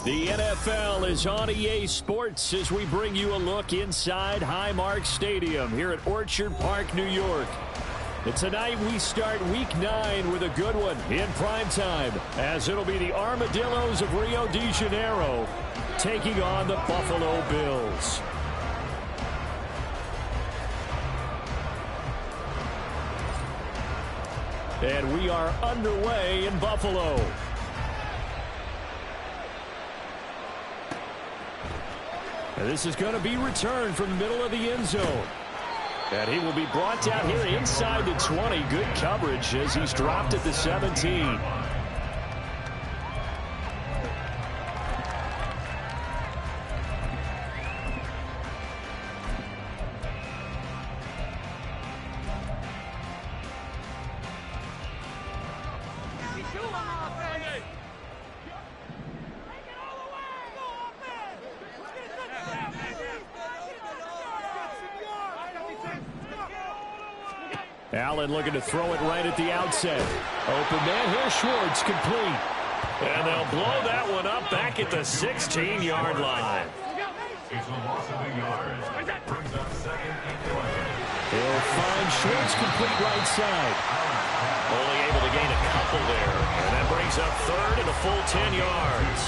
The NFL is on EA Sports as we bring you a look inside Highmark Stadium here at Orchard Park, New York. And tonight we start Week 9 with a good one in primetime, as it'll be the Armadillos of Rio de Janeiro taking on the Buffalo Bills. And we are underway in Buffalo. And this is going to be returned from the middle of the end zone. And he will be brought down here inside the 20. Good coverage as he's dropped at the 17. Allen looking to throw it right at the outset. Open man here, Schwartz, complete. And they'll blow that one up back at the 16-yard line. It's a loss of a yard. Brings up second and 20. He'll find Schwartz complete right side. Only able to gain a couple there. And that brings up third and a full 10 yards.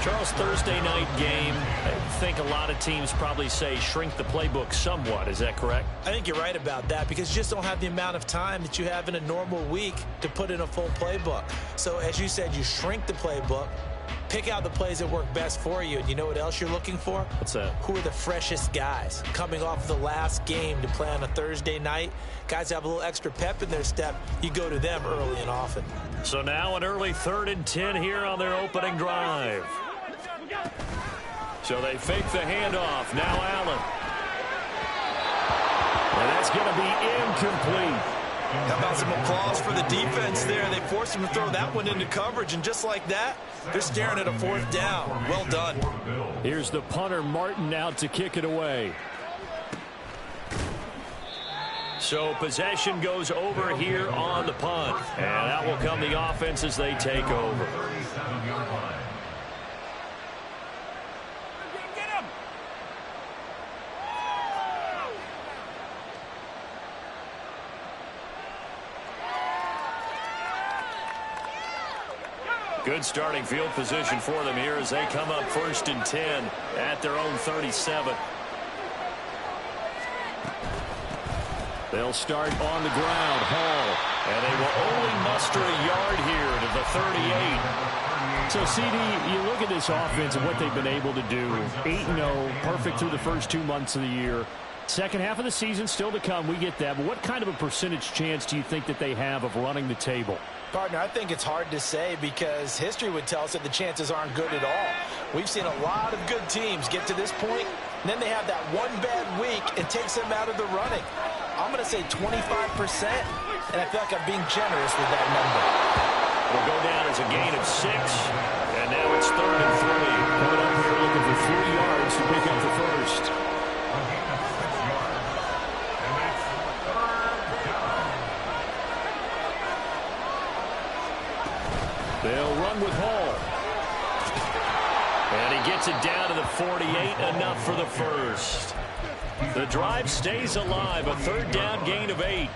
Charles, Thursday night game, I think a lot of teams probably say shrink the playbook somewhat. Is that correct? I think you're right about that because you just don't have the amount of time that you have in a normal week to put in a full playbook. So as you said, you shrink the playbook, pick out the plays that work best for you. And you know what else you're looking for? What's that? Who are the freshest guys coming off the last game to play on a Thursday night? Guys have a little extra pep in their step. You go to them early and often. So now an early 3rd and 10 here on their opening drive. So they fake the handoff. Now Allen. And that's going to be incomplete. How about some applause for the defense there? They forced him to throw that one into coverage, and just like that, they're staring at a 4th down. Well done. Here's the punter, Martin, out to kick it away. So possession goes over here on the punt. And out will come the offense as they take over. Good starting field position for them here as they come up 1st and 10 at their own 37. They'll start on the ground. Hall. And they will only muster a yard here to the 38. So, CD, you look at this offense and what they've been able to do. 8-0, perfect through the first 2 months of the year. Second half of the season still to come. We get that. But what kind of a percentage chance do you think that they have of running the table? Partner, I think it's hard to say because history would tell us that the chances aren't good at all. We've seen a lot of good teams get to this point, and then they have that one bad week and takes them out of the running. I'm going to say 25%, and I feel like I'm being generous with that number. Will go down as a gain of 6, and now it's 3rd and 3. Coming up here looking for 3 yards to pick up the first. They'll run with Hall. And he gets it down to the 48, enough for the first. The drive stays alive, a 3rd down gain of 8.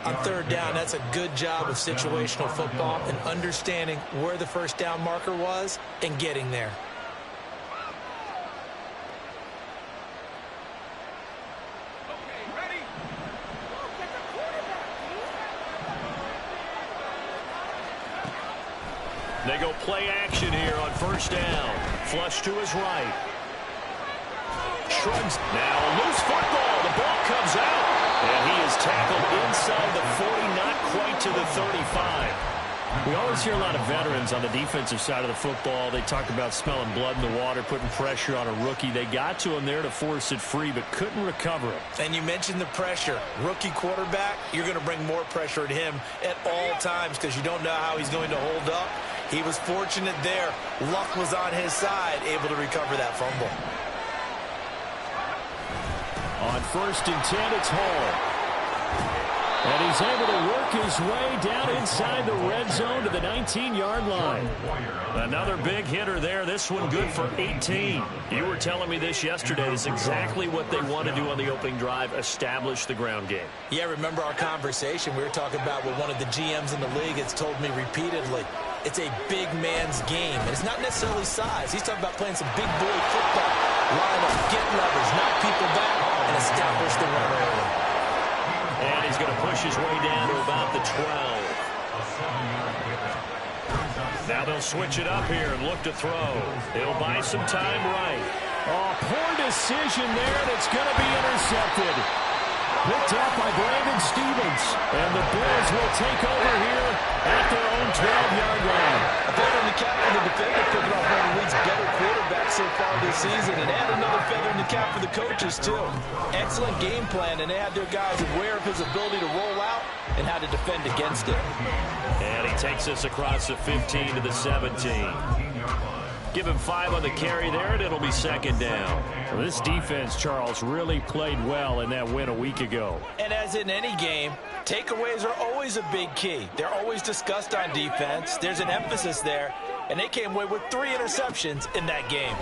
On 3rd down, that's a good job of situational football and understanding where the 1st down marker was and getting there. They go play action here on 1st down. Flush to his right. Shrugs. Now a loose football. The ball comes out. And he is tackled inside the 40, not quite to the 35. We always hear a lot of veterans on the defensive side of the football. They talk about smelling blood in the water, putting pressure on a rookie. They got to him there to force it free, but couldn't recover it. And you mentioned the pressure. Rookie quarterback, you're going to bring more pressure at him at all times because you don't know how he's going to hold up. He was fortunate there. Luck was on his side, able to recover that fumble. On 1st and 10, it's Hall. And he's able to work his way down inside the red zone to the 19-yard line. Another big hitter there. This one good for 18. You were telling me this yesterday is exactly what they want to do on the opening drive, establish the ground game. Yeah, remember our conversation? We were talking about what one of the GMs in the league has told me repeatedly. It's a big man's game, and it's not necessarily size. He's talking about playing some big boy football. Line up, get leverage, knock people back, and establish the run early. And he's going to push his way down to about the 12. Now they'll switch it up here and look to throw. He'll buy some time right. Oh, poor decision there, and it's going to be intercepted. Picked up by Brandon Stephens. And the Bills will take over here at their own 12-yard line. A feather in the cap for the defender, picking off one of the league's better quarterbacks so far this season. And add another feather in the cap for the coaches, too. Excellent game plan, and they had their guys aware of his ability to roll out and how to defend against it. And he takes us across the 15 to the 17. Give him 5 on the carry there, and it'll be second down. Well, this defense, Charles, really played well in that win a week ago. And as in any game, takeaways are always a big key. They're always discussed on defense. There's an emphasis there, and they came away with 3 interceptions in that game.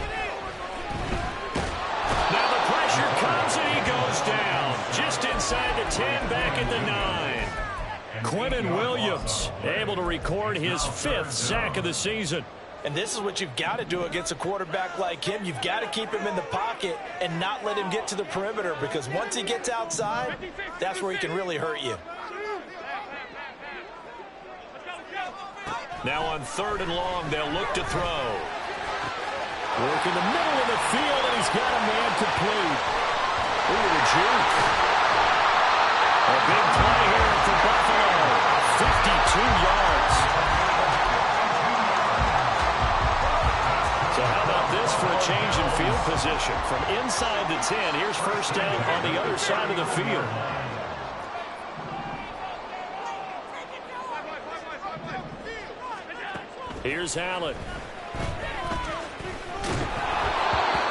Now the pressure comes, and he goes down. Just inside the 10, back at the 9. Quinnen Williams able to record his 5th sack of the season. And this is what you've got to do against a quarterback like him. You've got to keep him in the pocket and not let him get to the perimeter, because once he gets outside, that's where he can really hurt you. Now on 3rd and long, they'll look to throw. Work in the middle of the field, and he's got a man complete. Ooh, the juke. A big play here for Buffalo. 52 yards. So how about this for a change in field position? From inside the 10, here's first down on the other side of the field. Here's Allen.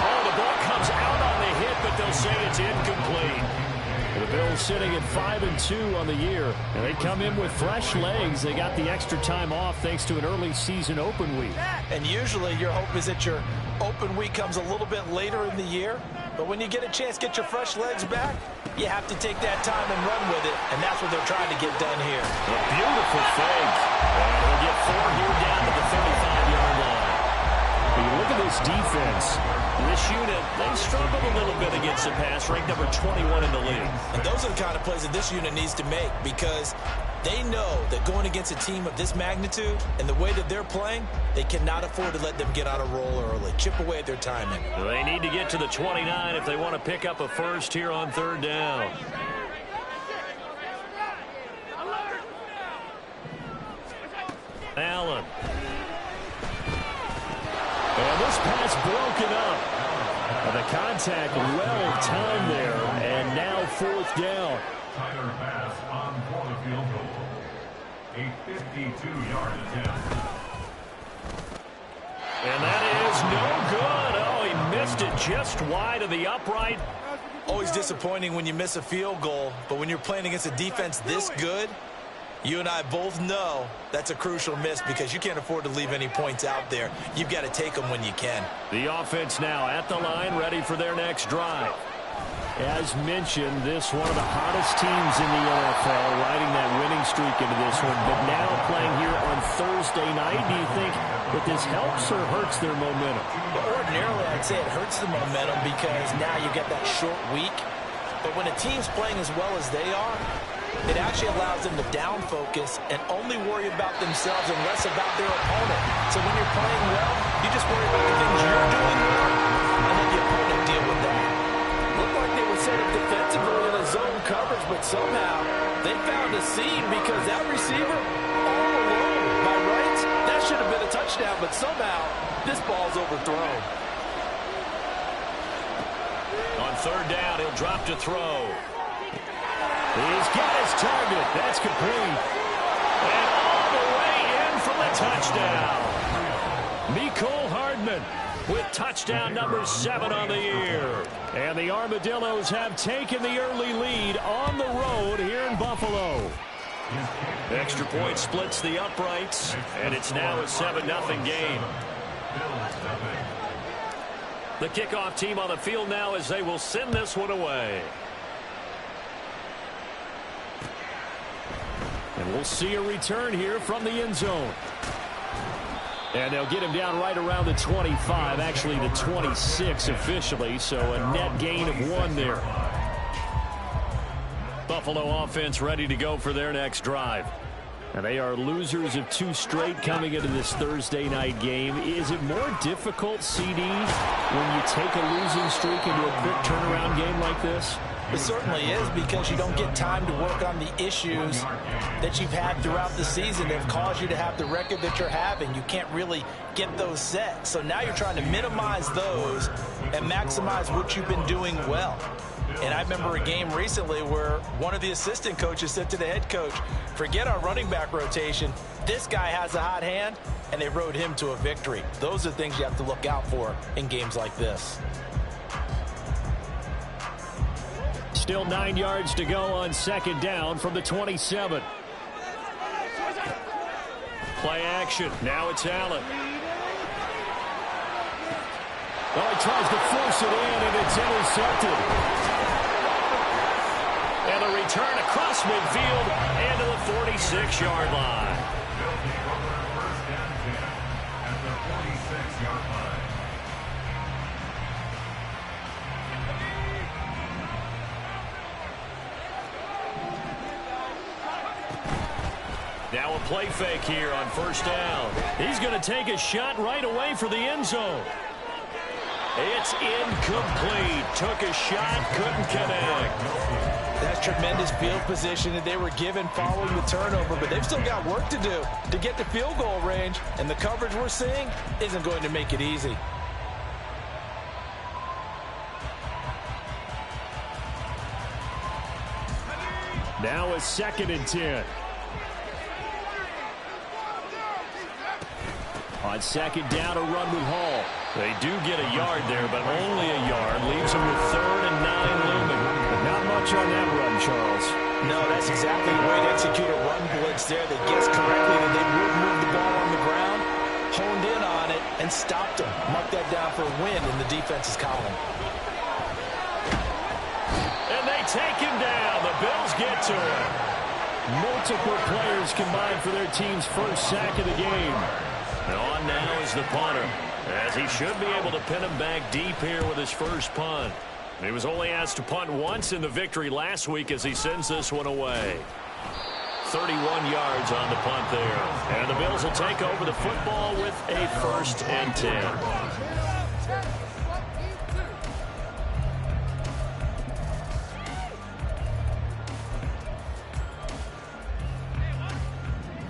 Oh, the ball comes out on the hit, but they'll say it's incomplete. The Bills sitting at 5-2 on the year. And they come in with fresh legs. They got the extra time off thanks to an early season open week. And usually your hope is that your open week comes a little bit later in the year. But when you get a chance to get your fresh legs back, you have to take that time and run with it. And that's what they're trying to get done here. A beautiful fake. And we'll get 4 here down to the 35-yard line. When you look at this defense, this unit, they struggled a little bit against the pass, ranked number 21 in the league. And those are the kind of plays that this unit needs to make, because they know that going against a team of this magnitude and the way that they're playing, they cannot afford to let them get on a roll early. Chip away at their timing. They need to get to the 29 if they want to pick up a first here on 3rd down. Allen. And this pass broken up. And the contact well timed there. And now 4th down. Tyler pass on for the field goal. A 52-yard attempt. And that is no good. Oh, he missed it just wide of the upright. Always disappointing when you miss a field goal, but when you're playing against a defense this good, you and I both know that's a crucial miss, because you can't afford to leave any points out there. You've got to take them when you can. The offense now at the line, ready for their next drive. As mentioned, this one of the hottest teams in the NFL, riding that winning streak into this one, but now playing here on Thursday night. Do you think that this helps or hurts their momentum? Well, ordinarily, I'd say it hurts the momentum, because now you get that short week. But when a team's playing as well as they are, it actually allows them to down focus and only worry about themselves and less about their opponent. So when you're playing well, you just worry about the things you're doing well, and let the opponent deal with that. Looked like they were set up defensively in a zone coverage, but somehow they found a seam, because that receiver all alone by rights, that should have been a touchdown, but somehow this ball's overthrown. On 3rd down, he'll drop to throw. He's got his target. That's complete. And all the way in for the touchdown. Mecole Hardman Freeman with touchdown number 7 on the year. And the Armadillos have taken the early lead on the road here in Buffalo. Extra point splits the uprights, and it's now a 7-0 game. The kickoff team on the field now as they will send this one away. And we'll see a return here from the end zone. And they'll get him down right around the 25, actually the 26 officially, so a net gain of 1 there. Buffalo offense ready to go for their next drive. And they are losers of 2 straight coming into this Thursday night game. Is it more difficult, CD, when you take a losing streak into a quick turnaround game like this? It certainly is, because you don't get time to work on the issues that you've had throughout the season that have caused you to have the record that you're having. You can't really get those set. So now you're trying to minimize those and maximize what you've been doing well. And I remember a game recently where one of the assistant coaches said to the head coach, forget our running back rotation. This guy has a hot hand, and they rode him to a victory. Those are things you have to look out for in games like this. Still 9 yards to go on 2nd down from the 27. Play action. Now it's Allen. Oh, he tries to force it in, and it's intercepted. And a return across midfield and to the 46-yard line. Now a play fake here on 1st down. He's going to take a shot right away for the end zone. It's incomplete. Took a shot, couldn't connect. That's tremendous field position that they were given following the turnover, but they've still got work to do to get to field goal range, and the coverage we're seeing isn't going to make it easy. Now a 2nd and 10. On 2nd down, a run with Hall. They do get a yard there, but only a yard. Leaves them with 3rd and 9 looming. Not much on that run, Charles. No, that's exactly the way to execute a run blitz there. They guessed correctly that they would move the ball on the ground, honed in on it, and stopped them. Mark that down for a win in the defense's column. And they take him down. The Bills get to him. Multiple players combined for their team's first sack of the game. And on now is the punter, as he should be able to pin him back deep here with his first punt. He was only asked to punt once in the victory last week as he sends this one away. 31 yards on the punt there. And the Bills will take over the football with a 1st and 10.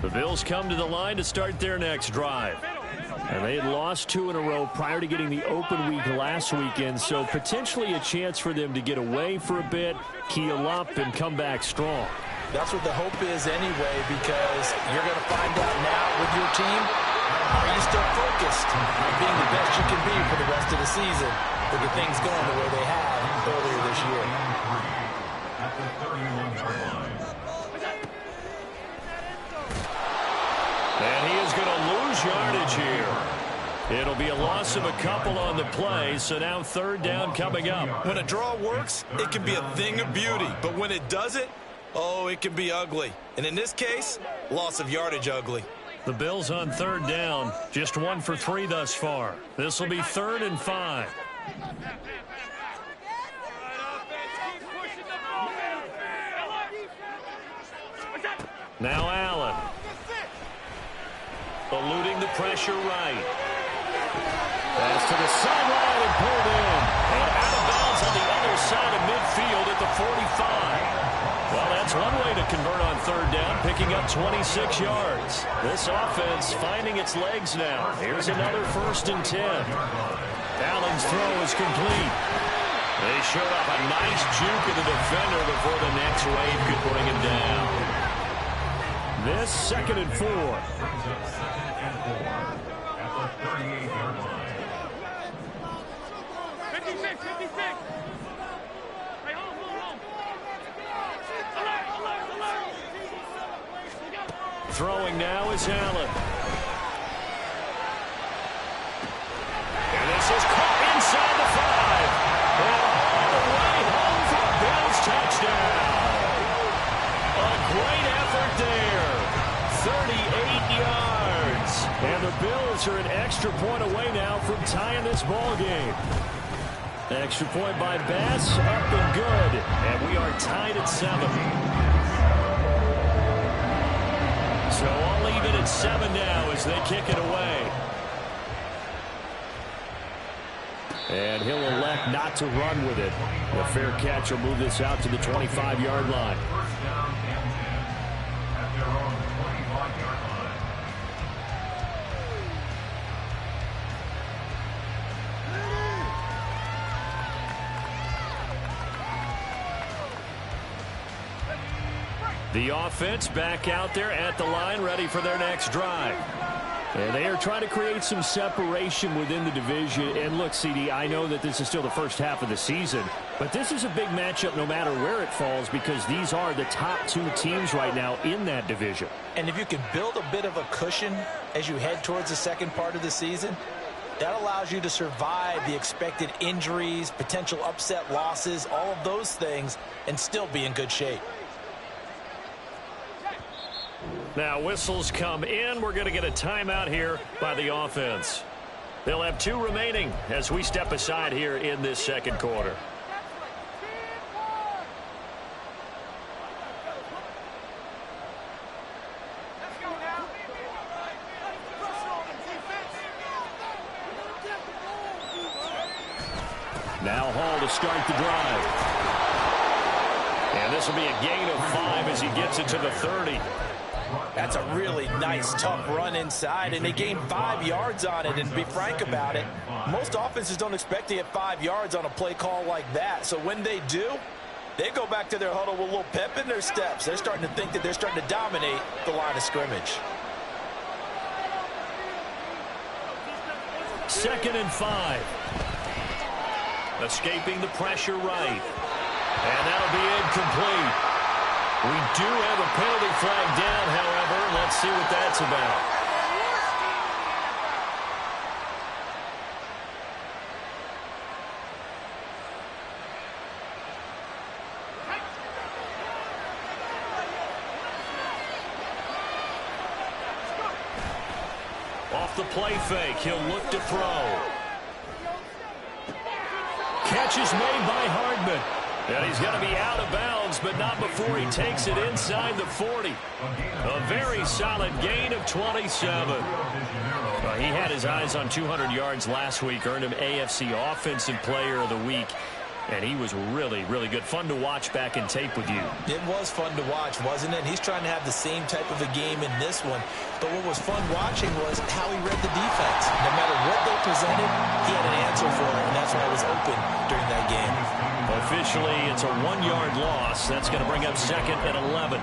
The Bills come to the line to start their next drive. And they had lost 2 in a row prior to getting the open week last weekend, so potentially a chance for them to get away for a bit, keel up, and come back strong. That's what the hope is anyway, because you're going to find out now with your team, are you still focused on being the best you can be for the rest of the season with the things going the way they have earlier this year. At the 31-yard line. And he is going to lose yardage here. It'll be a loss of a couple on the play, so now 3rd down coming up. When a draw works, it can be a thing of beauty, but when it doesn't, oh, it can be ugly. And in this case, loss of yardage ugly. The Bills on 3rd down, just 1 for 3 thus far. This will be 3rd and 5. Now Allen. Eluding the pressure right. Pass to the sideline and pulled in. And out of bounds on the other side of midfield at the 45. Well, that's one way to convert on 3rd down, picking up 26 yards. This offense finding its legs now. Here's another 1st and 10. Allen's throw is complete. They showed up a nice juke of the defender before the next wave could bring him down. This 2nd and 4. At the 38-yard line. Throwing now is Allen. And this is caught inside the 5. And all the way home for a Bills touchdown. A great effort there. 38 yards. And the Bills are an extra point away now from tying this ball game. Extra point by Bass, up and good. And we are tied at 7. So all even at 7 now as they kick it away. And he'll elect not to run with it. The fair catch will move this out to the 25-yard line. First down and 10 at their own 25-yard line. The offense back out there at the line, ready for their next drive. And they are trying to create some separation within the division. And look, CD, I know that this is still the first half of the season, but this is a big matchup no matter where it falls because these are the top 2 teams right now in that division. And if you can build a bit of a cushion as you head towards the second part of the season, that allows you to survive the expected injuries, potential upset losses, all of those things, and still be in good shape. Now whistles come in. We're going to get a timeout here by the offense. They'll have 2 remaining as we step aside here in this second quarter. Now Hall to start the drive. And this will be a gain of 5 as he gets it to the 30. That's a really nice, tough run inside, and they gained 5 yards on it. And to be frank about it, most offenses don't expect to get 5 yards on a play call like that. So when they do, they go back to their huddle with a little pep in their steps. They're starting to think that they're starting to dominate the line of scrimmage. 2nd and 5. Escaping the pressure right. And that'll be incomplete. We do have a penalty flag down, however. Let's see what that's about. Off the play fake, he'll look to throw. Catch is made by Hardman. And he's going to be out of bounds, but not before he takes it inside the 40. A very solid gain of 27. He had his eyes on 200 yards last week, earned him AFC Offensive Player of the Week. And he was really, really good. Fun to watch back in tape with you. It was fun to watch, wasn't it? He's trying to have the same type of a game in this one. But what was fun watching was how he read the defense. No matter what they presented, he had an answer for it, and that's why it was open during that game. Officially, it's a 1-yard loss. That's going to bring up 2nd and 11.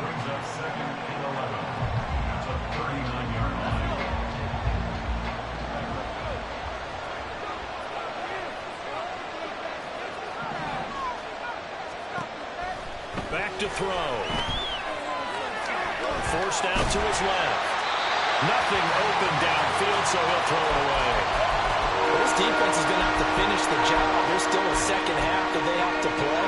Back to throw. Forced out to his left. Nothing open downfield, so he'll throw it away. This defense is going to have to finish the job. There's still a second half that they have to play.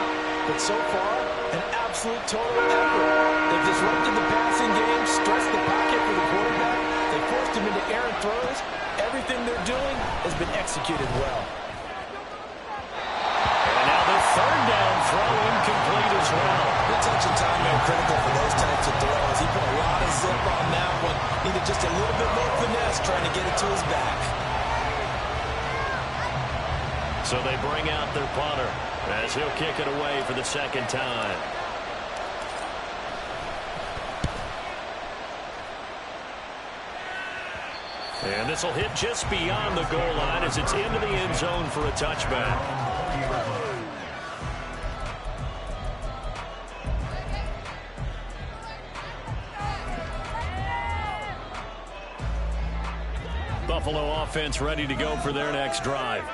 But so far, an absolute total effort. They've disrupted the passing game, stretched the pocket for the quarterback. They forced him into errant throws. Everything they're doing has been executed well. And now the 3rd down throw incomplete as well. Good touch and time are critical for those types of throws. He put a lot of zip on that one. Needed just a little bit more finesse trying to get it to his back. So they bring out their punter as he'll kick it away for the 2nd time. And this will hit just beyond the goal line as it's into the end zone for a touchback. Buffalo offense ready to go for their next drive.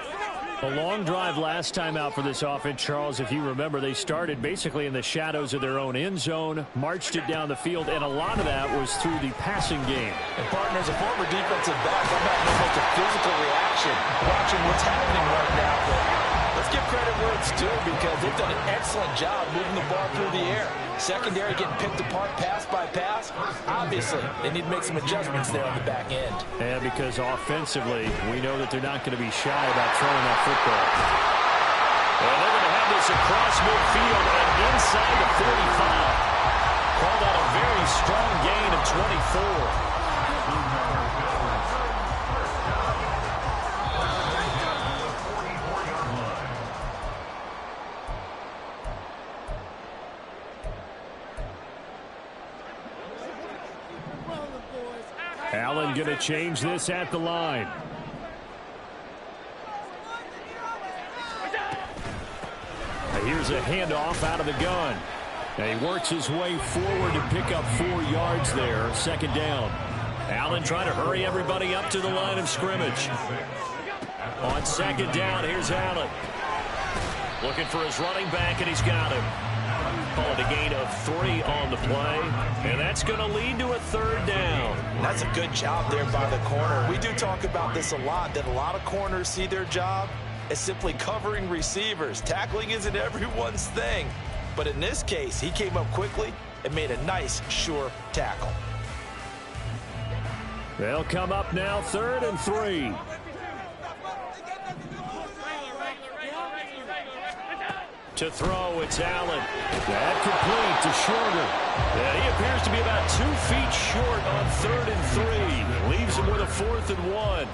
A long drive last time out for this offense, Charles. If you remember, they started basically in the shadows of their own end zone, marched it down the field, and a lot of that was through the passing game. And partners, a former defensive back, I'm having almost a physical reaction watching what's happening right now. But let's give credit where it's due because they've done an excellent job moving the ball through the air. Secondary getting picked apart pass by pass. Obviously, they need to make some adjustments there on the back end. And because offensively, we know that they're not going to be shy about throwing that football. And they're going to have this across midfield and inside the 45. Call that a very strong gain of 24. Allen going to change this at the line. Here's a handoff out of the gun. And he works his way forward to pick up 4 yards there. Second down. Allen trying to hurry everybody up to the line of scrimmage. On second down, here's Allen. Looking for his running back, and he's got him. Call it a gain of 3 on the play. And that's going to lead to a third down. That's a good job there by the corner. We do talk about this a lot, that a lot of corners see their job as simply covering receivers. Tackling isn't everyone's thing. But in this case, he came up quickly and made a nice, sure tackle. They'll come up now, 3rd and 3. To throw, it's Allen. That complete to Shorter. Yeah, he appears to be about 2 feet short on 3rd and 3. Leaves him with a 4th and 1.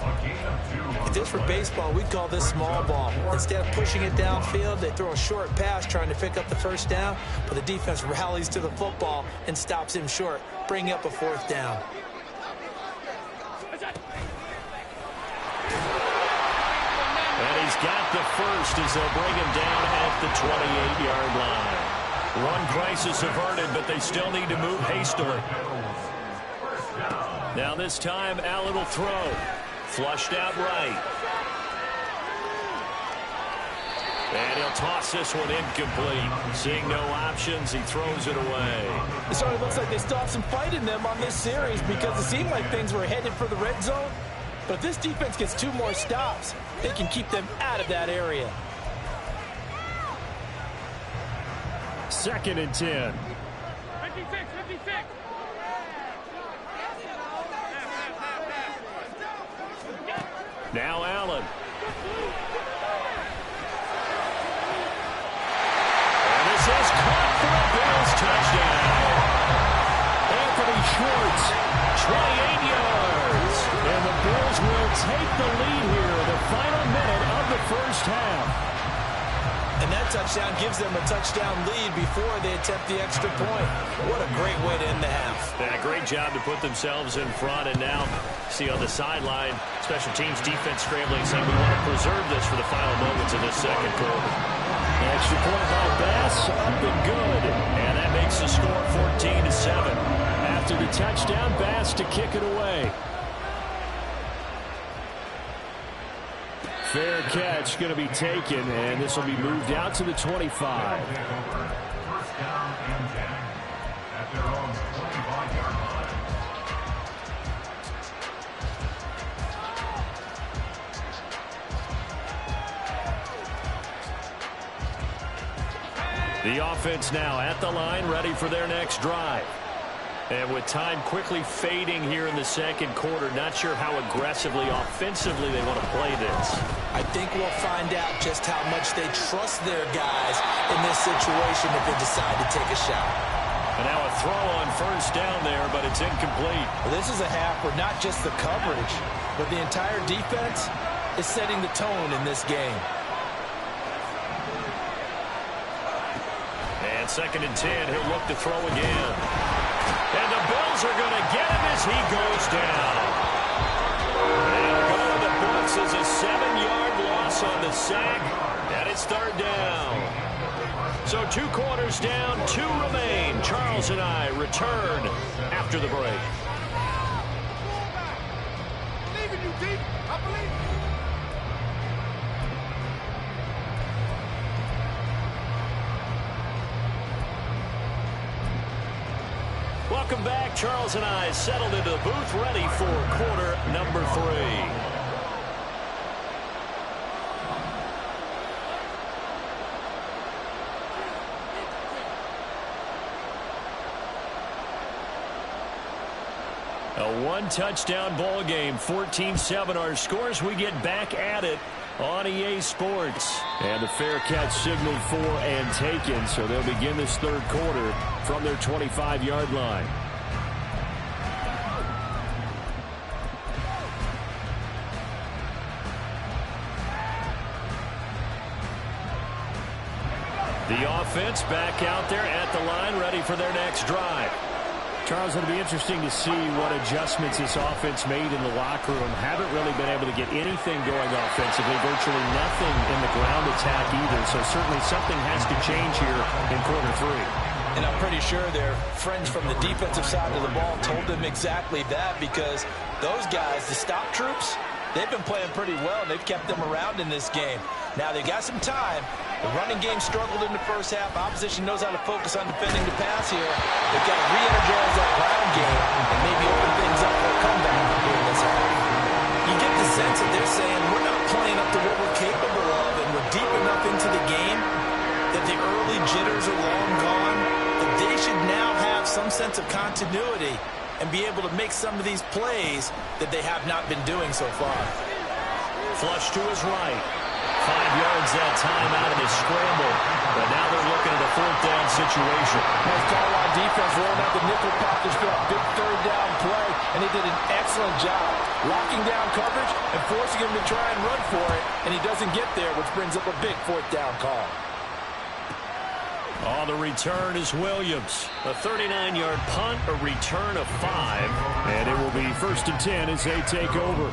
If this were baseball, we'd call this small ball. Instead of pushing it downfield, they throw a short pass trying to pick up the first down, but the defense rallies to the football and stops him short, bringing up a 4th down. And he's got the first as they'll bring him down at the 28-yard line. One crisis averted, but they still need to move hastily. Now this time, Allen will throw. Flushed out right. And he'll toss this one incomplete. Seeing no options, he throws it away. It sort of looks like they still have some fight in them on this series because it seemed like things were headed for the red zone. But if this defense gets 2 more stops, they can keep them out of that area. 2nd and 10. 56. Now Allen. And this is caught for a Bills touchdown. Anthony Schwartz, 28 yards. and the Bills will take the lead here in the final minute of the first half. And that touchdown gives them a touchdown lead before they attempt the extra point. What a great way to end the half. Yeah, great job to put themselves in front. And now, see on the sideline, special teams defense scrambling, saying we want to preserve this for the final moments of this second quarter. Extra point by Bass, up and good. And that makes the score 14-7. After the touchdown, Bass to kick it away. Fair catch going to be taken, and this will be moved out to the 25. First down and 10 at their own 25-yard line. The offense now at the line, ready for their next drive. And with time quickly fading here in the second quarter, not sure how aggressively, offensively they want to play this. I think we'll find out just how much they trust their guys in this situation if they decide to take a shot. And now a throw on first down there, but it's incomplete. Well, this is a half where not just the coverage, but the entire defense is setting the tone in this game. And 2nd and 10, he'll look to throw again. And the Bills are going to get him as he goes down. They'll go to the books as a 7-yard loss on the sack, and it's 3rd down. So 2 quarters down, 2 remain. Charles and I return after the break. Welcome back. Charles and I settled into the booth, ready for quarter number 3. A one-touchdown ball game, 14-7 our scores. We get back at it on EA Sports. And the fair catch signaled for and taken, so they'll begin this third quarter from their 25-yard line. The offense back out there at the line, ready for their next drive. Charles, it'll be interesting to see what adjustments this offense made in the locker room. Haven't really been able to get anything going offensively, virtually nothing in the ground attack either. So certainly something has to change here in quarter 3. And I'm pretty sure their friends from the defensive side of the ball told them exactly that, because those guys, the stop troops, they've been playing pretty well, and they've kept them around in this game. Now, they've got some time. The running game struggled in the first half. Opposition knows how to focus on defending the pass here. They've got to re-energize that ground game and maybe open things up for a comeback here in this half. You get the sense that they're saying we're not playing up to what we're capable of, and we're deep enough into the game that the early jitters are long gone, that they should now have some sense of continuity and be able to make some of these plays that they have not been doing so far. Flush to his right. 5 yards that time out of the scramble. But now they're looking at a fourth down situation. Nice call on defense, rolling out the nickel package for a big third down play. And he did an excellent job locking down coverage and forcing him to try and run for it. And he doesn't get there, which brings up a big fourth down call. On the return is Williams. A 39-yard punt, a return of 5. And it will be 1st and 10 as they take over.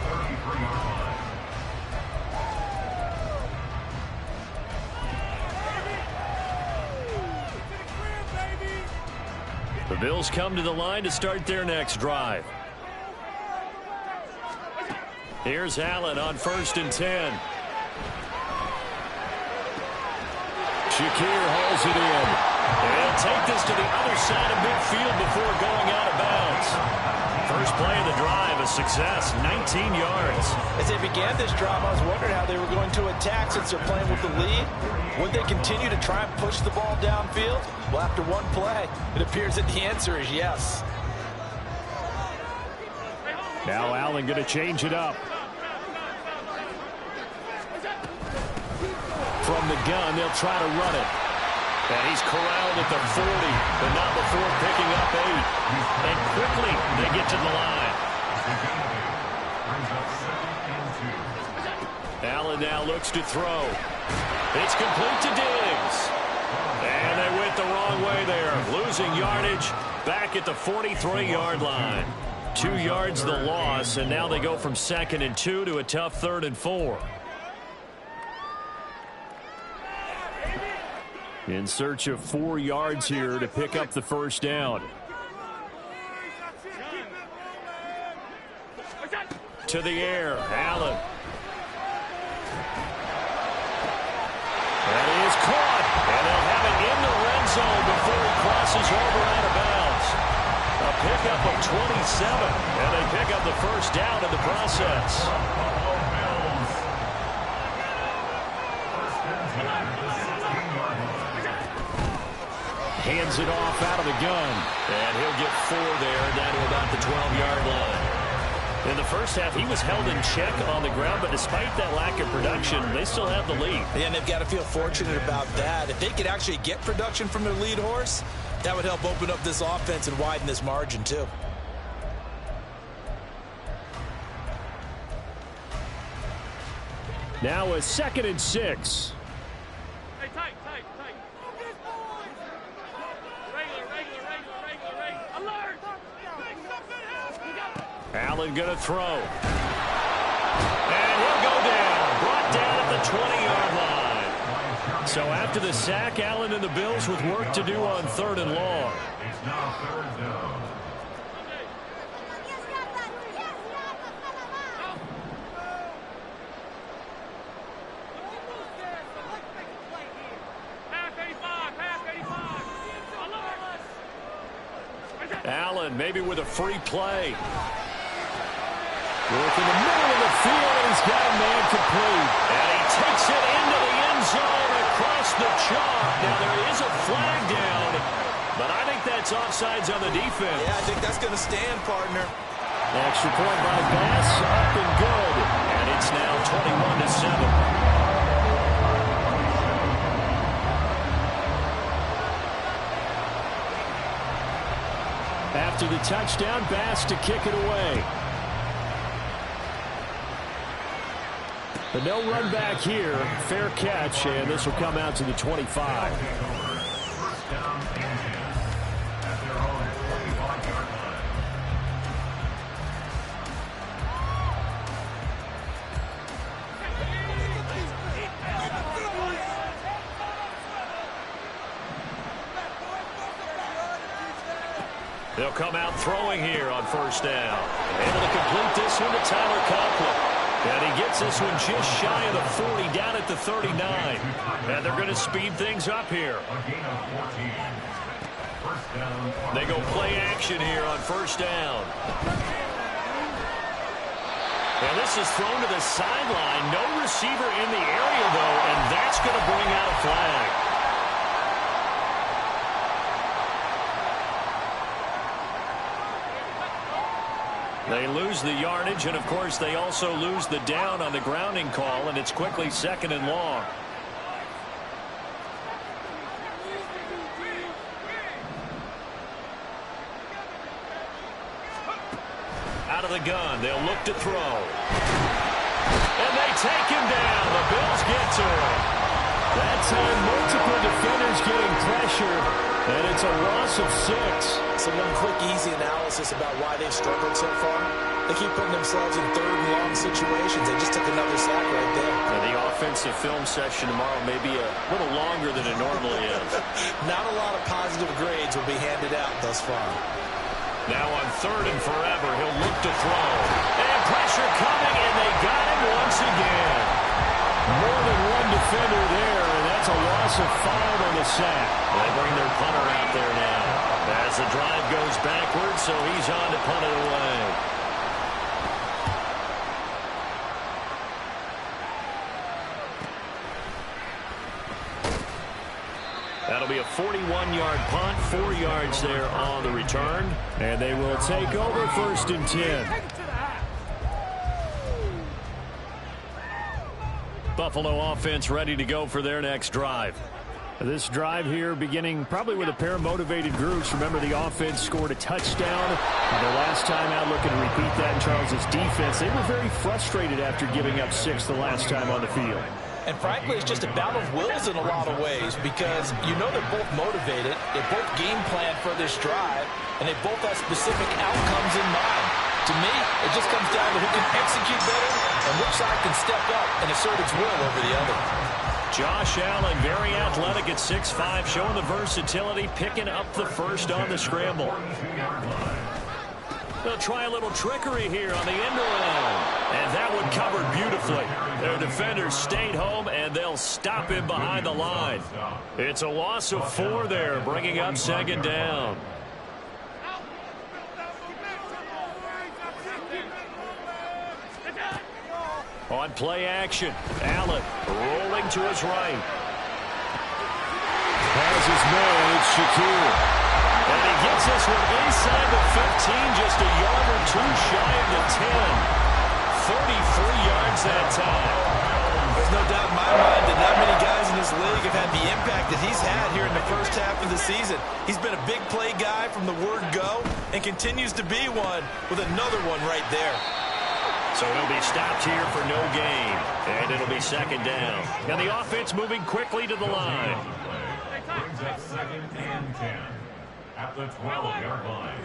The Bills come to the line to start their next drive. Here's Allen on 1st and 10. Shakir hauls it in. They'll take this to the other side of midfield before going out of bounds. First play of the drive, a success, 19 yards. As they began this drive, I was wondering how they were going to attack since they're playing with the lead. Would they continue to try and push the ball downfield? Well, after one play, it appears that the answer is yes. Now Allen going to change it up. From the gun, they'll try to run it. And he's corralled at the 40, but not before picking up 8. And quickly, they get to the line. Allen now looks to throw. It's complete to Diggs. And they went the wrong way there. Losing yardage back at the 43-yard line. 2 yards the loss, and now they go from 2nd and 2 to a tough 3rd and 4. In search of 4 yards here to pick up the first down. To the air, Allen. That is caught, and they'll have it in the red zone before he crosses over out of bounds. A pickup of 27, and they pick up the first down in the process. Hands it off out of the gun. And he'll get 4 there, down to about the 12-yard line. In the first half, he was held in check on the ground, but despite that lack of production, they still have the lead. And they've got to feel fortunate about that. If they could actually get production from their lead horse, that would help open up this offense and widen this margin, too. Now a 2nd and 6. Hey, tight. Regular. Alert! Allen going to throw. And he'll go down. Brought down at the 20-yard line. So after the sack, Allen and the Bills with work to do on 3rd and long. It's now 3rd down. Allen maybe with a free play. Work in the middle of the field, and he's got a man complete. And he takes it into the end zone across the chalk. Now there is a flag down, but I think that's offsides on the defense. Yeah, I think that's going to stand, partner. Extra point by Bass, up and good. And it's now 21-7. After the touchdown, Bass to kick it away. But no run back here. Fair catch, and this will come out to the 25. First down and 10 at their own 25-yard line. They'll come out throwing here on first down. Able to complete this one to Tyler Conklin. And he gets this one just shy of the 40, down at the 39. And they're going to speed things up here. A gain of 14. First down. They go play action here on first down. And this is thrown to the sideline. No receiver in the area, though, and that's going to bring out a flag. They lose the yardage, and, of course, they also lose the down on the grounding call, and it's quickly second and long. Out of the gun, they'll look to throw. And they take him down. The Bills get to him. That time, multiple defenders getting pressure, and it's a loss of 6. So one quick, easy analysis about why they've struggled so far. They keep putting themselves in third and long situations. They just took another sack right there. Now, the offensive film session tomorrow may be a little longer than it normally is. Not a lot of positive grades will be handed out thus far. Now on third and forever, he'll look to throw. And pressure coming, and they got him once again. More than one defender there, and that's a loss of 5 on the sack. They bring their punter out there now. As the drive goes backwards, so he's on to punt it away. That'll be a 41-yard punt, 4 yards there on the return. And they will take over first and 10. Buffalo offense ready to go for their next drive. This drive here beginning probably with a pair of motivated groups. Remember, the offense scored a touchdown. Their last time out, looking to repeat that in Charles' defense. They were very frustrated after giving up 6 the last time on the field. And frankly, it's just a battle of wills in a lot of ways because you know they're both motivated, they both game plan for this drive, and they both have specific outcomes in mind. To me, it just comes down to who can execute better and which side can step up and assert its will over the other. Josh Allen, very athletic at 6'5", showing the versatility, picking up the first on the scramble. They'll try a little trickery here on the end around. And that one covered beautifully. Their defenders stayed home, and they'll stop him behind the line. It's a loss of 4 there, bringing up second down. On play action, Allen rolling to his right. Has his man, it's Shakir. And he gets this one inside the 15, just a yard or 2 shy of the 10. 33 yards that time. There's no doubt in my mind that not many guys in this league have had the impact that he's had here in the first half of the season. He's been a big play guy from the word go and continues to be one with another one right there. So he'll be stopped here for no gain, and it'll be second down. And the offense moving quickly to the line. Brings up second and 10 at the 12-yard line.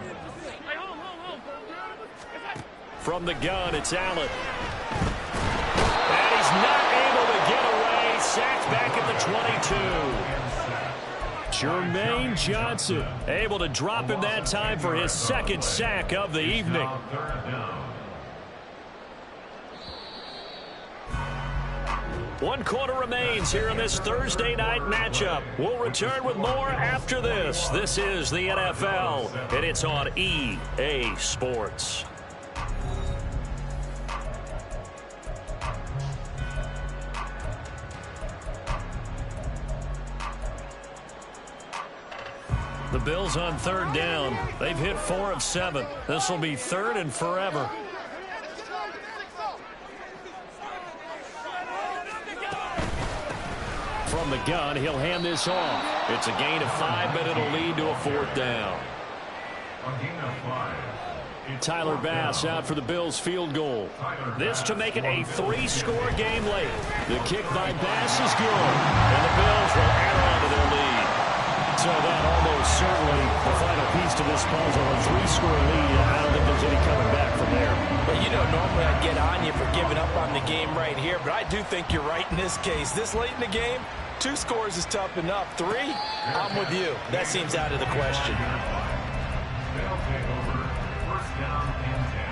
From the gun, it's Allen. And he's not able to get away. Sacked back at the 22. Jermaine Johnson able to drop him that time for his second sack of the evening. 1 quarter remains here in this Thursday night matchup. We'll return with more after this. This is the NFL, and it's on EA Sports. The Bills on 3rd down. They've hit 4 of 7. This will be 3rd and forever. From the gun, he'll hand this off. It's a gain of 5, but it'll lead to a 4th down. Tyler Bass out for the Bills field goal. This to make it a 3-score game late. The kick by Bass is good. And the Bills will add on to their lead. So that almost certainly the final piece to this puzzle. A 3-score lead. I don't think there's any coming back from there. But you know, normally I'd get on you for giving up on the game right here, but I do think you're right in this case. This late in the game, 2 scores is tough enough. 3, I'm with you. That seems out of the question. They'll take over 1st down and 10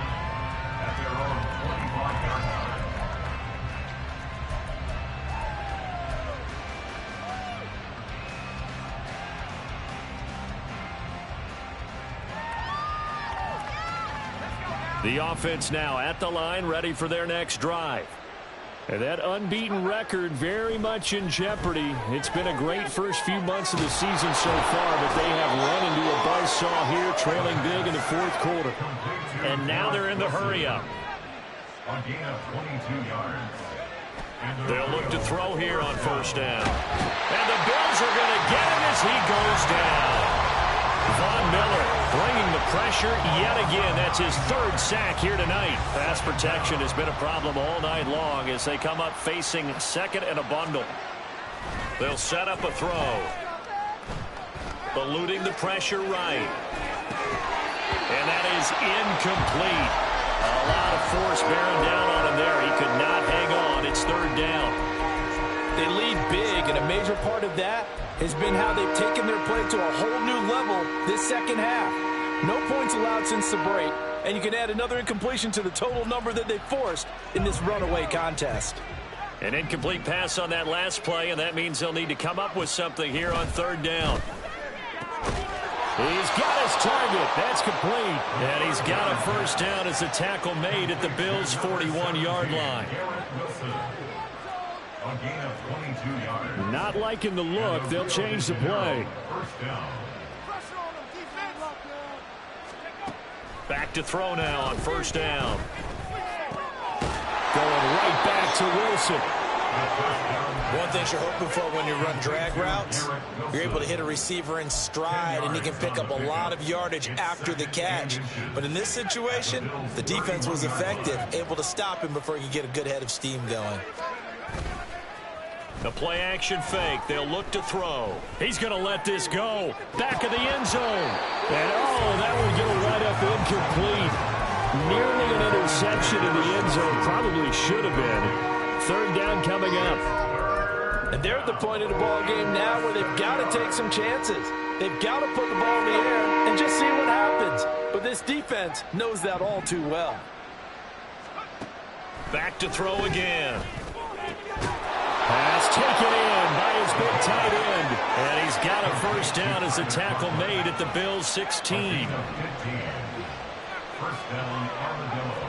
at their own 25-yard line. The offense now at the line, ready for their next drive. And that unbeaten record very much in jeopardy. It's been a great first few months of the season so far, but they have run into a buzzsaw here, trailing big in the 4th quarter. And now they're in the hurry-up. A gain of 22 yards. They'll look to throw here on 1st down. And the Bills are going to get him as he goes down. Von Miller bringing the pressure yet again. That's his 3rd sack here tonight. Pass protection has been a problem all night long as they come up facing 2nd and a bundle. They'll set up a throw. Eluding the pressure right. And that is incomplete. A lot of force bearing down on him there. He could not hang on. It's 3rd down. They lead big, and a major part of that has been how they've taken their play to a whole new level this 2nd half. No points allowed since the break, and you can add another incompletion to the total number that they forced in this runaway contest. An incomplete pass on that last play, and that means they'll need to come up with something here on 3rd down. He's got his target. That's complete. And he's got a 1st down as the tackle made at the Bills' 41-yard line. A gain of 22 yards. Not liking the look. They'll change the play. 1st down. Back to throw now on 1st down. Going right back to Wilson. One thing you're hoping for when you run drag routes, you're able to hit a receiver in stride, and he can pick up a lot of yardage after the catch. But in this situation, the defense was effective, able to stop him before he could get a good head of steam going. The play action fake. They'll look to throw. He's going to let this go. Back of the end zone. And that will go right up incomplete. Nearly an interception in the end zone. Probably should have been. 3rd down coming up. And they're at the point of the ball game now where they've got to take some chances. They've got to put the ball in the air and just see what happens. But this defense knows that all too well. Back to throw again. Pass taken in by his big tight end. And he's got a 1st down as the tackle made at the Bills' 16. 1st down, Armadillo.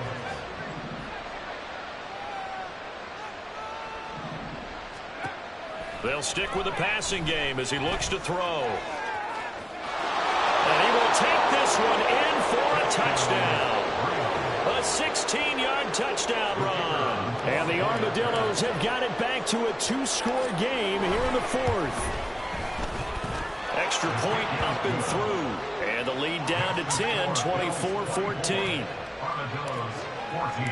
They'll stick with the passing game as he looks to throw. And he will take this one in for a touchdown. A 16-yard touchdown run. And the Armadillos have got it back to a 2-score game here in the 4th. Extra point up and through. And the lead down to 10, 24-14. Armadillos 14.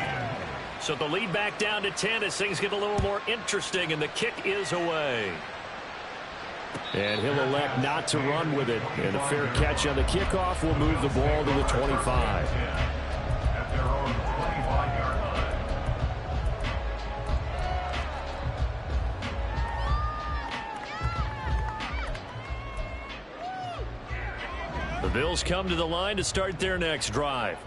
So the lead back down to 10 as things get a little more interesting, and the kick is away. And he'll elect not to run with it. And a fair catch on the kickoff will move the ball to the 25. At their own 25-yard line. The Bills come to the line to start their next drive.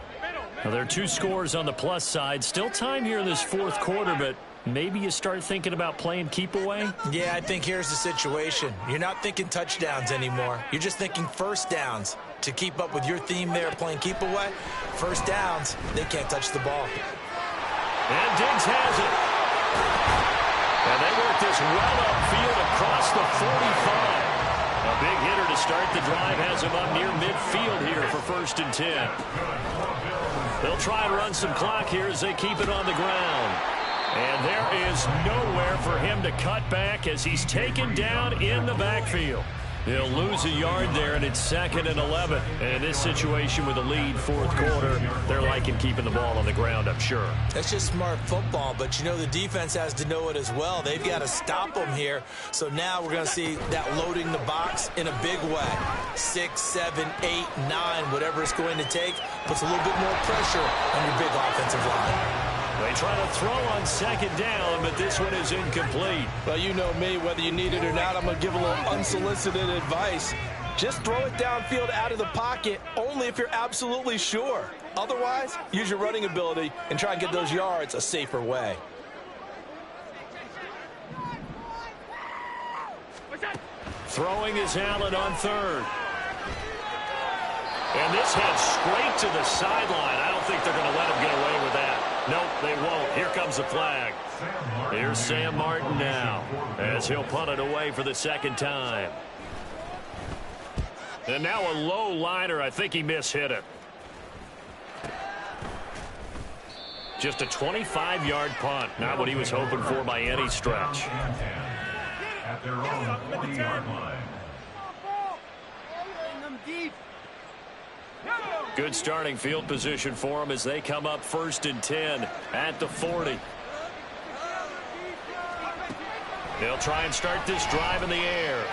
Now, there are 2 scores on the plus side. Still time here in this 4th quarter, but maybe you start thinking about playing keep away? Yeah, I think here's the situation. You're not thinking touchdowns anymore. You're just thinking first downs. To keep up with your theme there, playing keep away, first downs, they can't touch the ball. And Diggs has it. And they work this well upfield across the 45. A big hitter to start the drive has him up near midfield here for 1st and 10. They'll try and run some clock here as they keep it on the ground. And there is nowhere for him to cut back as he's taken down in the backfield. He'll lose a yard there, and it's 2nd and 11. And in this situation with a lead 4th quarter, they're liking keeping the ball on the ground, I'm sure. That's just smart football, but you know the defense has to know it as well. They've got to stop them here. So now we're going to see that loading the box in a big way. 6, 7, 8, 9, whatever it's going to take, puts a little bit more pressure on your big offensive line. They try to throw on 2nd down, but this one is incomplete. Well, you know me, whether you need it or not, I'm going to give a little unsolicited advice. Just throw it downfield out of the pocket, only if you're absolutely sure. Otherwise, use your running ability and try and get those yards a safer way. Throwing is Allen on 3rd. And this heads straight to the sideline. I don't think they're going to let him get away with that. Nope, they won't. Here comes the flag. Here's Sam Martin now as he'll punt it away for the 2nd time. And now a low liner. I think he mishit it. Just a 25-yard punt. Not what he was hoping for by any stretch. At their own 40-yard line. Good starting field position for them as they come up 1st and 10 at the 40. They'll try and start this drive in the air.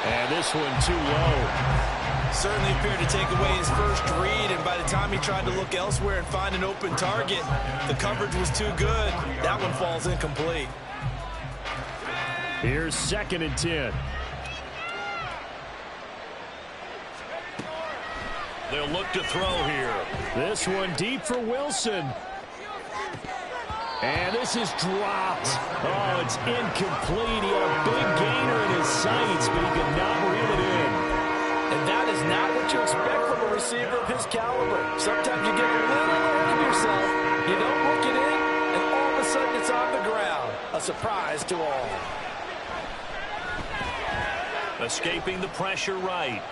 And this one too low. Certainly appeared to take away his first read, and by the time he tried to look elsewhere and find an open target, the coverage was too good. That one falls incomplete. Here's 2nd and 10. They'll look to throw here. This one deep for Wilson. And this is dropped. Oh, it's incomplete. He had a big gainer in his sights, but he could not reel it in. And that is not what you expect from a receiver of his caliber. Sometimes you get a little ahead of yourself, you don't look it in, and all of a sudden it's on the ground. A surprise to all. Escaping the pressure right.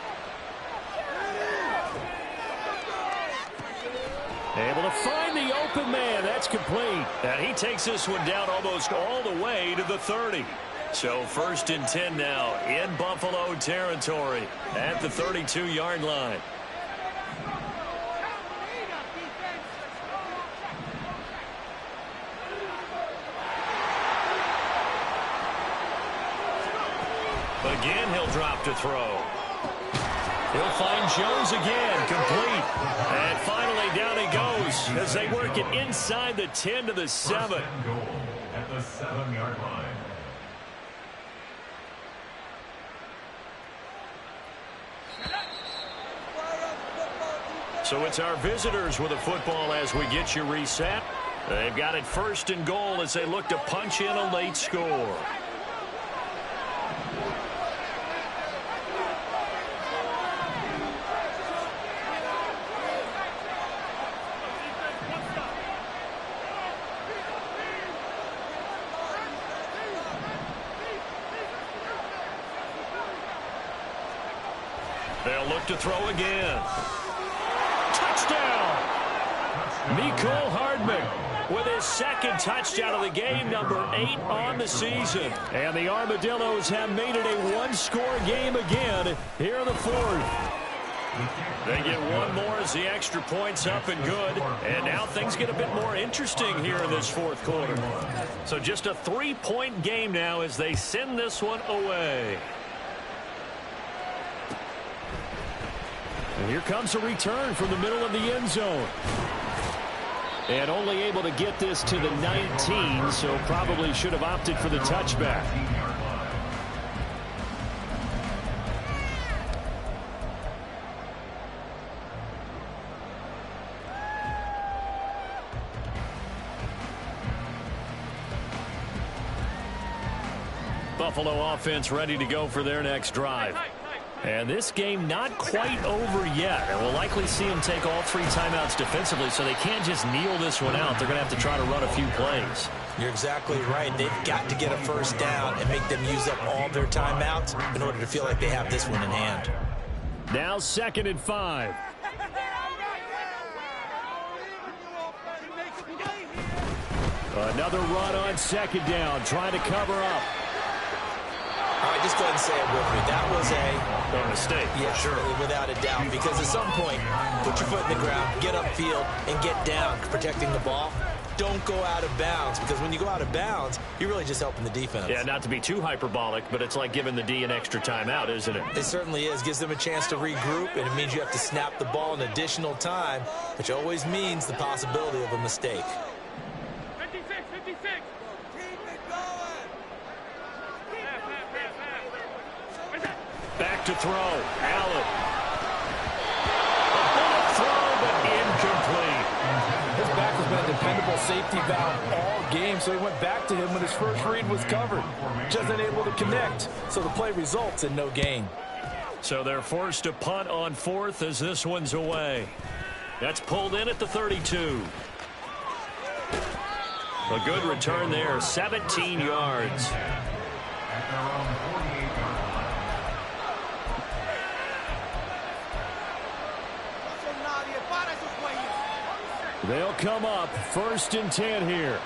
Able to find the open man. That's complete. And he takes this one down almost all the way to the 30. So 1st and 10 now in Buffalo territory at the 32-yard line. Again, he'll drop to throw. He'll find Jones again, complete. And finally down he goes as they work it inside the 10 to the 7. Goal at the 7-yard line. So it's our visitors with a football as we get you reset. They've got it 1st and goal as they look to punch in a late score. They'll look to throw again. Touchdown! Mecole Hardman with his 2nd touchdown of the game, number 8 on the season. And the Armadillos have made it a one-score game again here in the 4th. They get one more as the extra point's up and good. And now things get a bit more interesting here in this 4th quarter. So just a 3-point game now as they send this one away. And here comes a return from the middle of the end zone. And only able to get this to the 19, so probably should have opted for the touchback. Buffalo offense ready to go for their next drive. And this game not quite over yet. And we'll likely see them take all 3 timeouts defensively, so they can't just kneel this one out. They're going to have to try to run a few plays. You're exactly right. They've got to get a first down and make them use up all their timeouts in order to feel like they have this one in hand. Now 2nd and 5. Another run on 2nd down, trying to cover up. All right, just go ahead and say it with me. That was A mistake, yeah, sure. Without a doubt, because at some point, put your foot in the ground, get upfield, and get down, protecting the ball. Don't go out of bounds, because when you go out of bounds, you're really just helping the defense. Yeah, not to be too hyperbolic, but it's like giving the D an extra timeout, isn't it? It certainly is. Gives them a chance to regroup, and it means you have to snap the ball an additional time, which always means the possibility of a mistake. 56, 56. Back to throw. Allen. A bullet throw, but incomplete. His back has been a dependable safety valve all game, so he went back to him when his first read was covered. Just unable to connect, so the play results in no gain. So they're forced to punt on 4th as this one's away. That's pulled in at the 32. A good return there, 17 yards. At their own 48-yard line. They'll come up 1st and 10 here.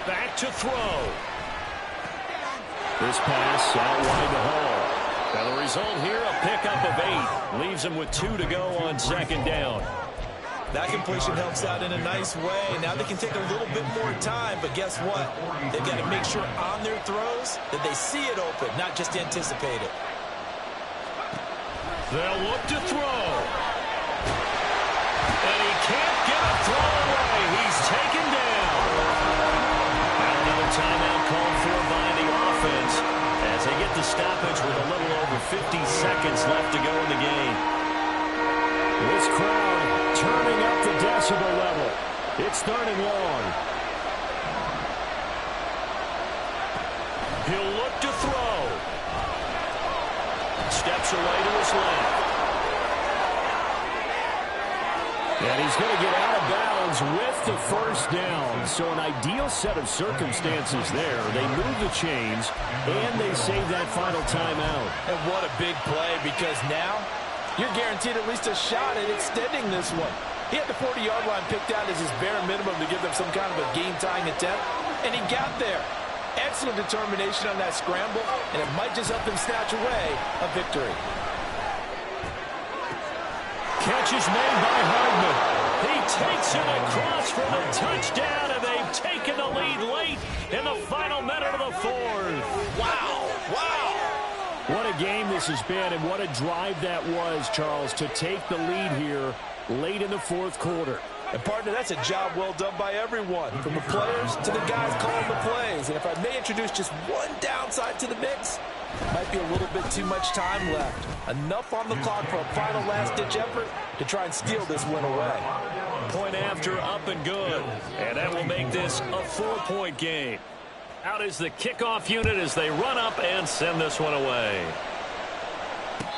Back to throw. This pass out wide to Hall. Now the result here, a pickup of 8. Leaves him with 2 to go on 2nd down. That completion helps out in a nice way. Now they can take a little bit more time, but guess what? They've got to make sure on their throws that they see it open, not just anticipate it. They'll look to throw. And he can't get a throw away. He's taken down. Now another timeout called for by the offense as they get the stoppage with a little over 50 seconds left to go in the game. This crowd turning up the decibel level. It's 3rd and long. He'll look to throw. Steps away to his left. And he's going to get out of bounds with the first down. So an ideal set of circumstances there. They move the chains, and they save that final timeout. And what a big play, because now you're guaranteed at least a shot at extending this one. He had the 40-yard line picked out as his bare minimum to give them some kind of a game-tying attempt, and he got there. Excellent determination on that scramble, and it might just help them snatch away a victory. Catch is made by Hardman. He takes it across for the touchdown, and they've taken the lead late in the final minute of the 4th. Wow, wow. What a game this has been, and what a drive that was, Charles, to take the lead here late in the 4th quarter. And, partner, that's a job well done by everyone, from the players to the guys calling the plays. And if I may introduce just one downside to the mix, might be a little bit too much time left. Enough on the clock for a final last-ditch effort to try and steal this win away. Point after, up and good. And that will make this a 4-point game. Out is the kickoff unit as they run up and send this one away.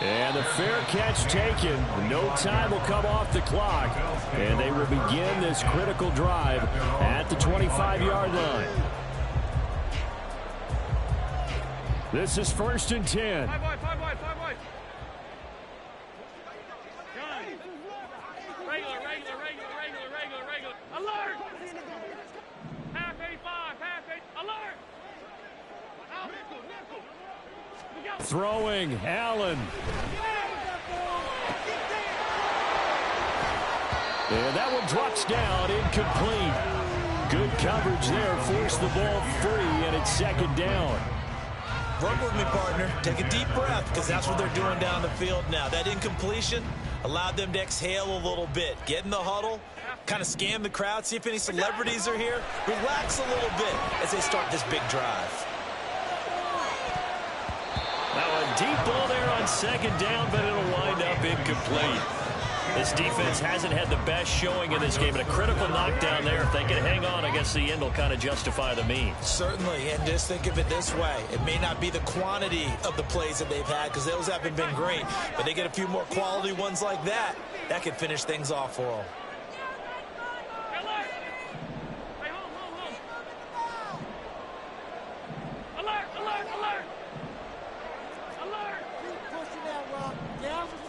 And the fair catch taken. No time will come off the clock. And they will begin this critical drive at the 25-yard line. This is 1st and 10. 5 wide, 5 wide, 5 wide. Regular. Alert! Half A5, half A, alert! Throwing, Allen. And that one drops down, incomplete. Good coverage there, forced the ball free, and it's 2nd down. Run with me, partner. Take a deep breath, because that's what they're doing down the field now. That incompletion allowed them to exhale a little bit. Get in the huddle, kind of scan the crowd, see if any celebrities are here. Relax a little bit as they start this big drive. Now a deep ball there on 2nd down, but it'll wind up incomplete. This defense hasn't had the best showing in this game, but a critical knockdown there. If they can hang on, I guess the end will kind of justify the means. Certainly, and just think of it this way. It may not be the quantity of the plays that they've had because those haven't been great, but they get a few more quality ones like that. That could finish things off for them.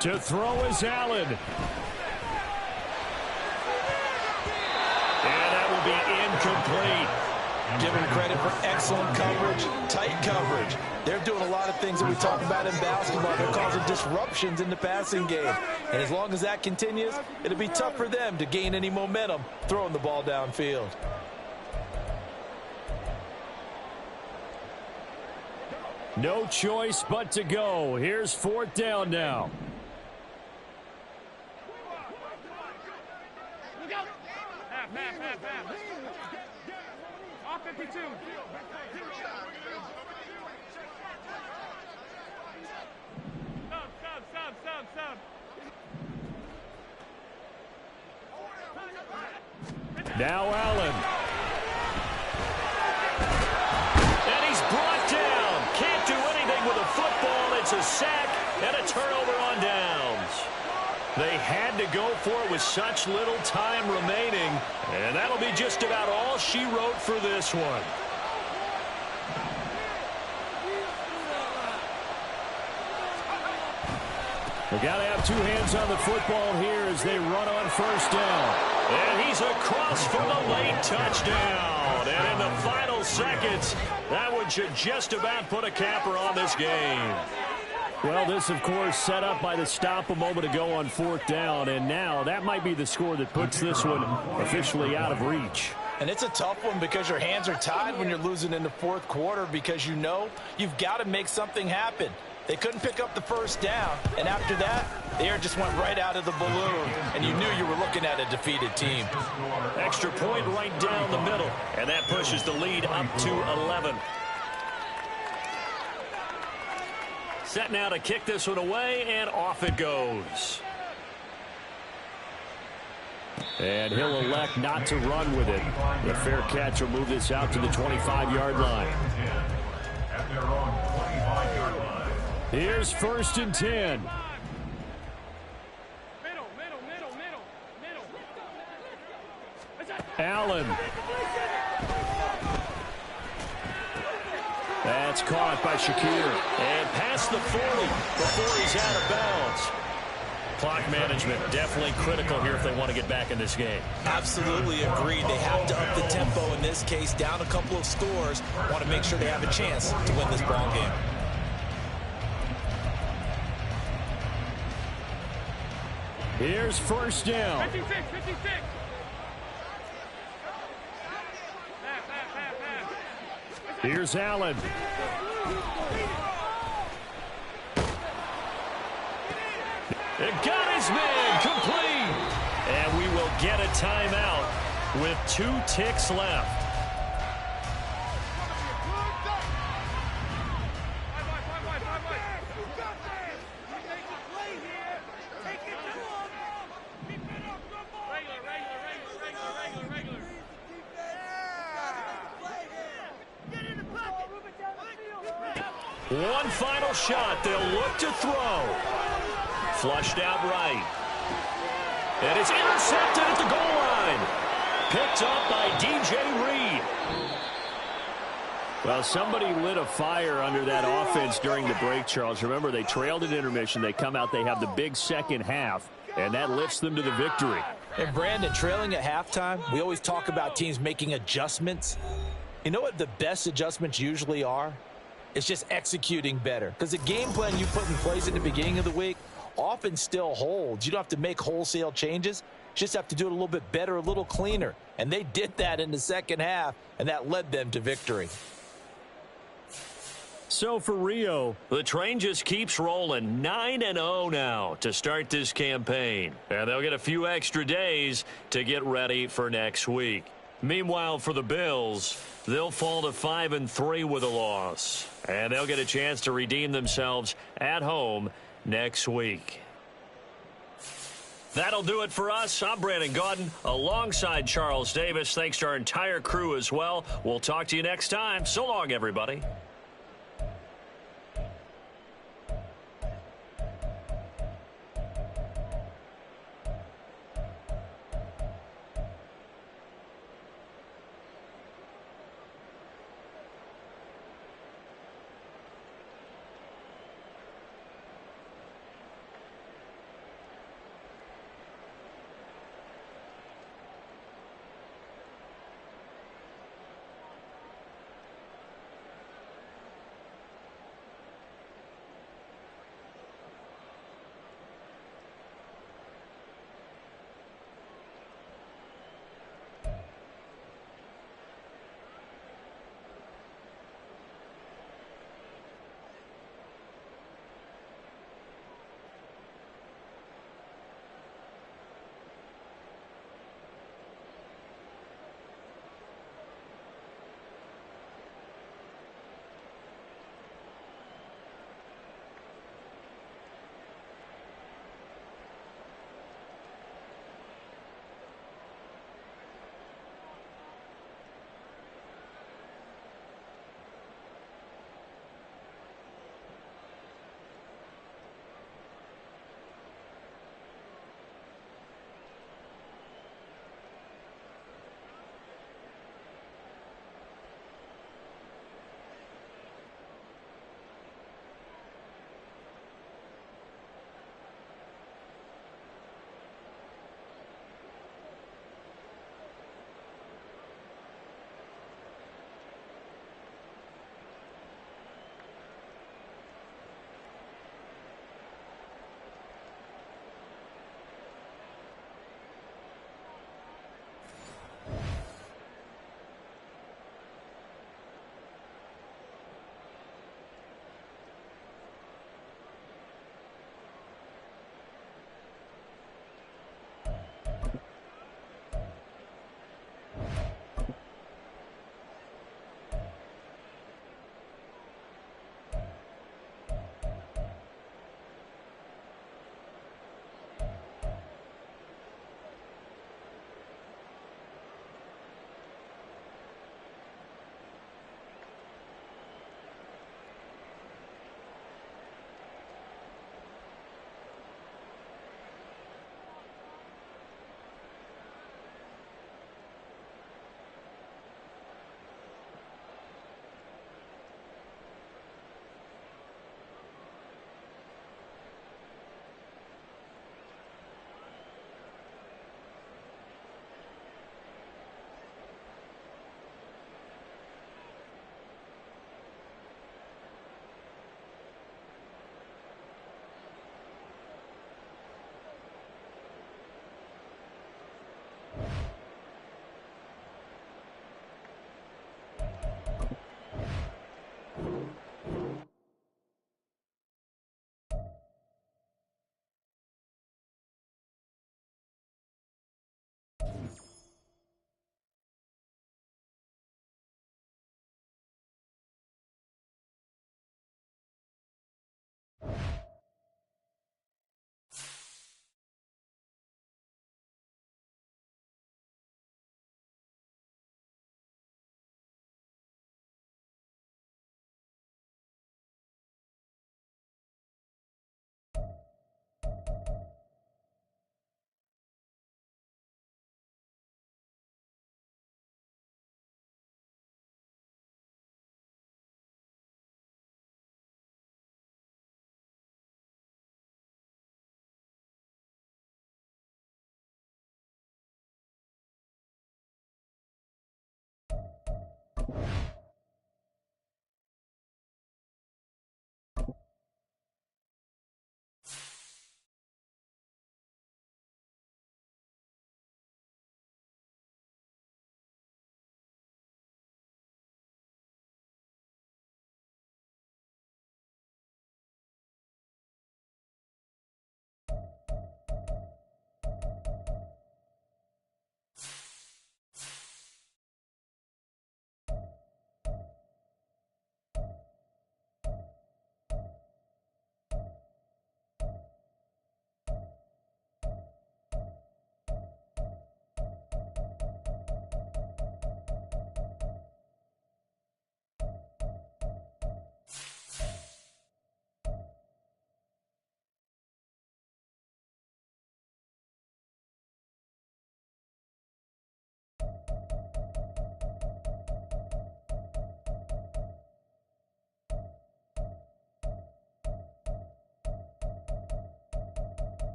To throw is Allen. And that will be incomplete. Give them credit for excellent coverage, tight coverage. They're doing a lot of things that we talk about in basketball. They're causing disruptions in the passing game. And as long as that continues, it'll be tough for them to gain any momentum throwing the ball downfield. No choice but to go. Here's 4th down now. Half. Off 52. Sub. Now Allen. And he's brought down. Can't do anything with a football. It's a sack and a turnover on downs. They had to go for it with such little time remaining, and that'll be just about all she wrote for this one. They got to have 2 hands on the football here as they run on 1st down. And he's across for the late touchdown. And in the final seconds, that one should just about put a capper on this game. Well, this, of course, set up by the stop a moment ago on 4th down, and now that might be the score that puts this one officially out of reach. And it's a tough one because your hands are tied when you're losing in the 4th quarter because you know you've got to make something happen. They couldn't pick up the 1st down, and after that, the air just went right out of the balloon, and you knew you were looking at a defeated team. Extra point right down the middle, and that pushes the lead up to 11. Set now to kick this one away, and off it goes. And he'll elect not to run with it. The fair catch will move this out to the 25-yard line. At their own 25-yard line. Here's 1st and 10. Middle. Allen. That's caught by Shakir. And past the 40 before he's out of bounds. Clock management definitely critical here if they want to get back in this game. Absolutely agreed. They have to up the tempo in this case, down a couple of scores. Want to make sure they have a chance to win this ball game. Here's 1st down. 56. Here's Allen. It got his man complete. And we will get a timeout with 2 ticks left. One final shot. They'll look to throw. Flushed out right. And it's intercepted at the goal line. Picked up by DJ Reed. Well, somebody lit a fire under that offense during the break, Charles. Remember, they trailed at intermission. They come out, they have the big second half, and that lifts them to the victory. And Brandon, trailing at halftime, we always talk about teams making adjustments. You know what the best adjustments usually are? It's just executing better. Because the game plan you put in place at the beginning of the week often still holds. You don't have to make wholesale changes. You just have to do it a little bit better, a little cleaner. And they did that in the second half, and that led them to victory. So for Rio, the train just keeps rolling. 9-0 now to start this campaign. And they'll get a few extra days to get ready for next week. Meanwhile, for the Bills, they'll fall to 5-3 with a loss. And they'll get a chance to redeem themselves at home next week. That'll do it for us. I'm Brandon Gaudin alongside Charles Davis. Thanks to our entire crew as well. We'll talk to you next time. So long, everybody.